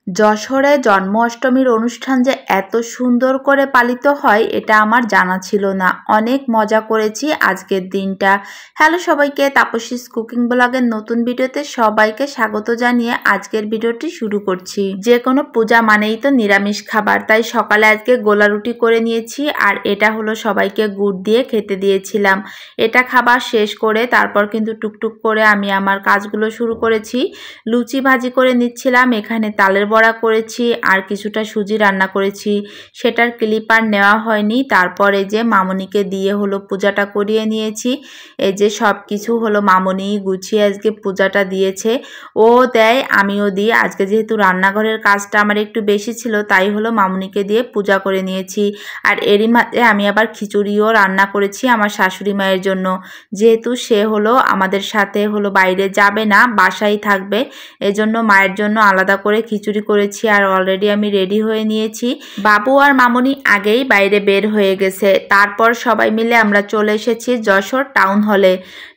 যশোরে জন্মাষ্টমীর অনুষ্ঠান যে এত সুন্দর করে পালিত হয় এটা আমার জানা ছিল না। অনেক মজা করেছি আজকের দিনটা। হ্যালো সবাইকে, তাপসীস কুকিং ব্লগের নতুন ভিডিওতে সবাইকে স্বাগত জানিয়ে আজকের ভিডিওটি শুরু করছি। যে কোনো পূজা মানেই তো নিরামিষ খাবার, তাই সকালে আজকে গোলা রুটি করে নিয়েছি আর এটা হলো সবাইকে গুড় দিয়ে খেতে দিয়েছিলাম। এটা খাবার শেষ করে তারপর কিন্তু টুকটুক করে আমি আমার কাজগুলো শুরু করেছি। লুচি ভাজি করে নিচ্ছিলাম, এখানে তালের বড়া করেছি আর কিছুটা সুজি রান্না করেছি, সেটার ক্লিপ আর নেওয়া হয়নি। তারপরে যে মামনিকে দিয়ে হলো পূজাটা করিয়ে নিয়েছি। এই যে সব কিছু হলো মামনি গুছিয়ে আজকে পূজাটা দিয়েছে। ও দেয় আমিও দিই, আজকে যেহেতু রান্নাঘরের কাজটা আমার একটু বেশি ছিল তাই হলো মামনিকে দিয়ে পূজা করে নিয়েছি। আর এরই মাঝে আমি আবার খিচুড়িও রান্না করেছি আমার শাশুড়ি মায়ের জন্য, যেহেতু সে হলো আমাদের সাথে হলো বাইরে যাবে না, বাসায় থাকবে, এজন্য মায়ের জন্য আলাদা করে খিচুড়ি করেছি। আর অলরেডি আমি রেডি হয়ে নিয়েছি। বাবু আর মামনি আগেই বাইরে বের হয়ে গেছে। তারপর সবাই মিলে আমরা চলে এসেছি যশোর টাউন হলে।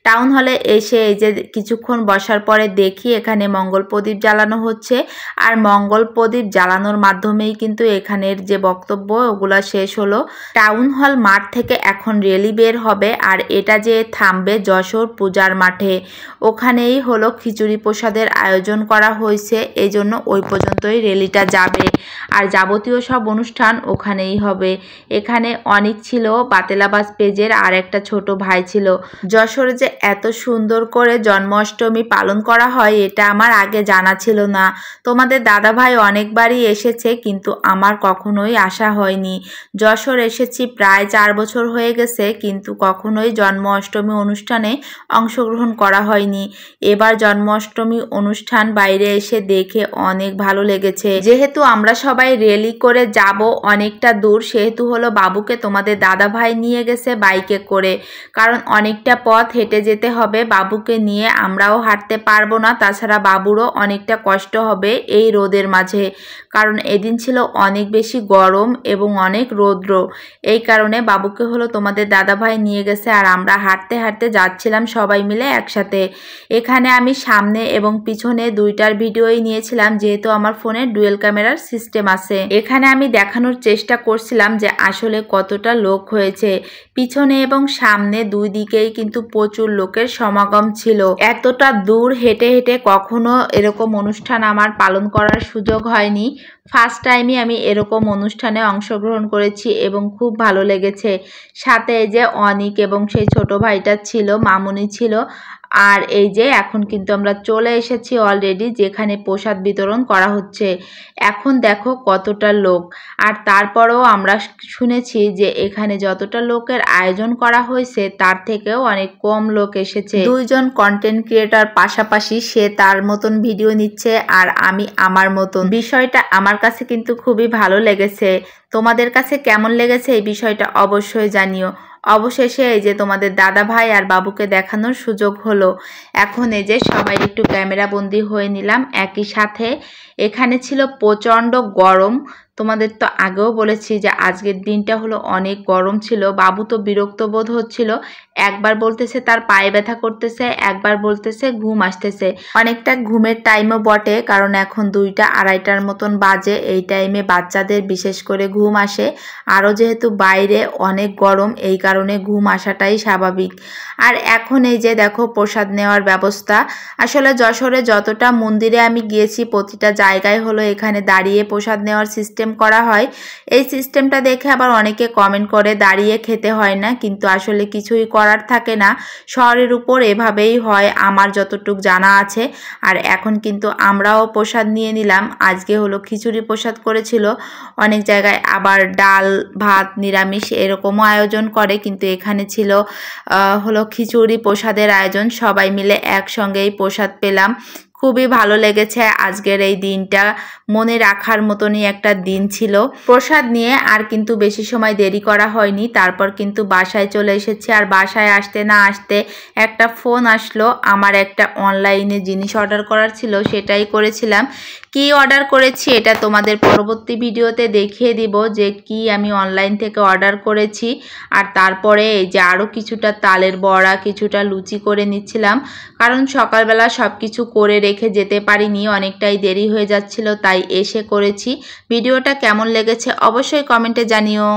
টাউন হলে এসে এই যে কিছুক্ষণ বসার পরে দেখি এখানে মঙ্গল প্রদীপ জ্বালানো হচ্ছে। আর মঙ্গল প্রদীপ জ্বালানোর মাধ্যমেই কিন্তু এখানের যে বক্তব্য ওগুলা শেষ হলো। টাউন হল মাঠ থেকে এখন র্যালি বের হবে আর এটা যে থামবে যশোর পূজার মাঠে, ওখানেই হলো খিচুড়ি প্রসাদের আয়োজন করা হয়েছে, এই জন্য ওই পর্যন্তই র্যালিটা যাবে আর যাবতীয় সব অনুষ্ঠান ওখানেই হবে। এখানে অনেক ছিল, বাতেলাবাজ পেজের আর একটা ছোট ভাই ছিল। যশোরে যে এত সুন্দর করে জন্মাষ্টমী পালন করা হয় এটা আমার আগে জানা ছিল না। তোমাদের দাদা ভাই অনেকবারই এসেছে কিন্তু আমার কখনোই আসা হয়নি। যশোর এসেছি প্রায় 4 বছর হয়ে গেছে কিন্তু কখনোই জন্মাষ্টমী অনুষ্ঠানে অংশগ্রহণ করা হয়নি। এবার জন্মাষ্টমী অনুষ্ঠান বাইরে এসে দেখে অনেক ভালো লেগেছে। যেহেতু আমরা সবাই র্যালি করে যাব অনেকটা দূর, সেহেতু হলো বাবুকে তোমাদের দাদা ভাই নিয়ে গেছে বাইকে করে, কারণ অনেকটা পথ হেঁটে যেতে হবে। বাবুকে নিয়ে আমরাও হাঁটতে পারবো না, তাছাড়া বাবুরও অনেকটা কষ্ট হবে এই রোদের মাঝে, কারণ এদিন ছিল অনেক বেশি গরম এবং অনেক রৌদ্র। এই কারণে বাবুকে হলো তোমাদের দাদা ভাই নিয়ে গেছে আর আমরা হাঁটতে হাঁটতে যাচ্ছিলাম সবাই মিলে একসাথে। এখানে আমি সামনে এবং পিছনে দুইটার ভিডিওই নিয়েছিলাম, যেহেতু আমার ফোনে ডুয়েল ক্যামেরার সিস্টেম আছে। এখানে আমি দেখানোর চেষ্টা করছিলাম যে আসলে কতটা লোক হয়েছে। পিছনে এবং সামনে দুই দিকেই কিন্তু প্রচুর লোকের সমাগম ছিল। এতটা দূর হেঁটে হেঁটে কখনো এরকম অনুষ্ঠান আমার পালন করার সুযোগ হয়নি। ফার্স্ট টাইমই আমি এরকম অনুষ্ঠানে অংশগ্রহণ করেছি এবং খুব ভালো লেগেছে। সাথে এই যে অনিক এবং সেই ছোট ভাইটা ছিল, মামুনি ছিল। আর এই যে এখন কিন্তু আমরা চলে এসেছি অলরেডি যেখানে প্রসাদ বিতরণ করা হচ্ছে। এখন দেখো কতটা লোক, আর তারপরেও আমরা শুনেছি যে এখানে যতটা লোকের আয়োজন করা হয়েছে তার থেকেও অনেক কম লোক এসেছে। দুইজন কন্টেন্ট ক্রিয়েটর পাশাপাশি, সে তার মতন ভিডিও নিচ্ছে আর আমি আমার মতন। বিষয়টা আমার কাছে কিন্তু খুবই ভালো লেগেছে। তোমাদের কাছে কেমন লেগেছে এই বিষয়টা অবশ্যই জানিও। অবশেষে এই যে তোমাদের দাদা ভাই আর বাবুকে দেখানোর সুযোগ হলো। এখন এই যে সবাই একটু ক্যামেরা বন্দি হয়ে নিলাম একই সাথে। এখানে ছিল প্রচণ্ড গরম, তোমাদের তো আগেও বলেছি যে আজকের দিনটা হলো অনেক গরম ছিল। বাবু তো বিরক্ত বোধ হচ্ছিল, একবার বলতেছে তার পায়ে ব্যথা করতেছে, একবার বলতেছে ঘুম আসতেছে। অনেকটা ঘুমের টাইমও বটে, কারণ এখন 2টা 2:30টার মতন বাজে। এই টাইমে বাচ্চাদের বিশেষ করে ঘুম আসে, আরও যেহেতু বাইরে অনেক গরম এই কারণে ঘুম আসাটাই স্বাভাবিক। আর এখন এই যে দেখো প্রসাদ নেওয়ার ব্যবস্থা। আসলে যশোরে যতটা মন্দিরে আমি গিয়েছি প্রতিটা জায়গায় হলো এখানে দাঁড়িয়ে প্রসাদ নেওয়ার সিস্টেম করা হয়। এই সিস্টেমটা দেখে আবার অনেকে কমেন্ট করে দাঁড়িয়ে খেতে হয় না, কিন্তু আসলে কিছুই করার থাকে না, শহরের উপর এভাবেই হয় আমার যতটুক জানা আছে। আর এখন কিন্তু আমরাও প্রসাদ নিয়ে নিলাম। আজকে হলো খিচুড়ি প্রসাদ করেছিল, অনেক জায়গায় আবার ডাল ভাত নিরামিষ এরকমও আয়োজন করে, কিন্তু এখানে ছিল হলো খিচুড়ি প্রসাদের আয়োজন। সবাই মিলে একসঙ্গেই প্রসাদ পেলাম, খুবই ভালো লেগেছে। আজকের এই দিনটা মনে রাখার মতনই একটা দিন ছিল। প্রসাদ নিয়ে আর কিন্তু বেশি সময় দেরি করা হয়নি, তারপর কিন্তু বাসায় চলে এসেছি। আর বাসায় আসতে না আসতে একটা ফোন আসলো, আমার একটা অনলাইনে জিনিস অর্ডার করার ছিল, সেটাই করেছিলাম। কি অর্ডার করেছি এটা তোমাদের পরবর্তী ভিডিওতে দেখিয়ে দিব যে কি আমি অনলাইন থেকে অর্ডার করেছি। আর তারপরে এই যে আরও কিছুটা তালের বড়া, কিছুটা লুচি করে নিচ্ছিলাম, কারণ সকালবেলা সব কিছু করে রেখে যেতে পারিনি, অনেকটাই দেরি হয়ে যাচ্ছিল, তাই এসে করেছি। ভিডিওটা কেমন লেগেছে অবশ্যই কমেন্টে জানিও।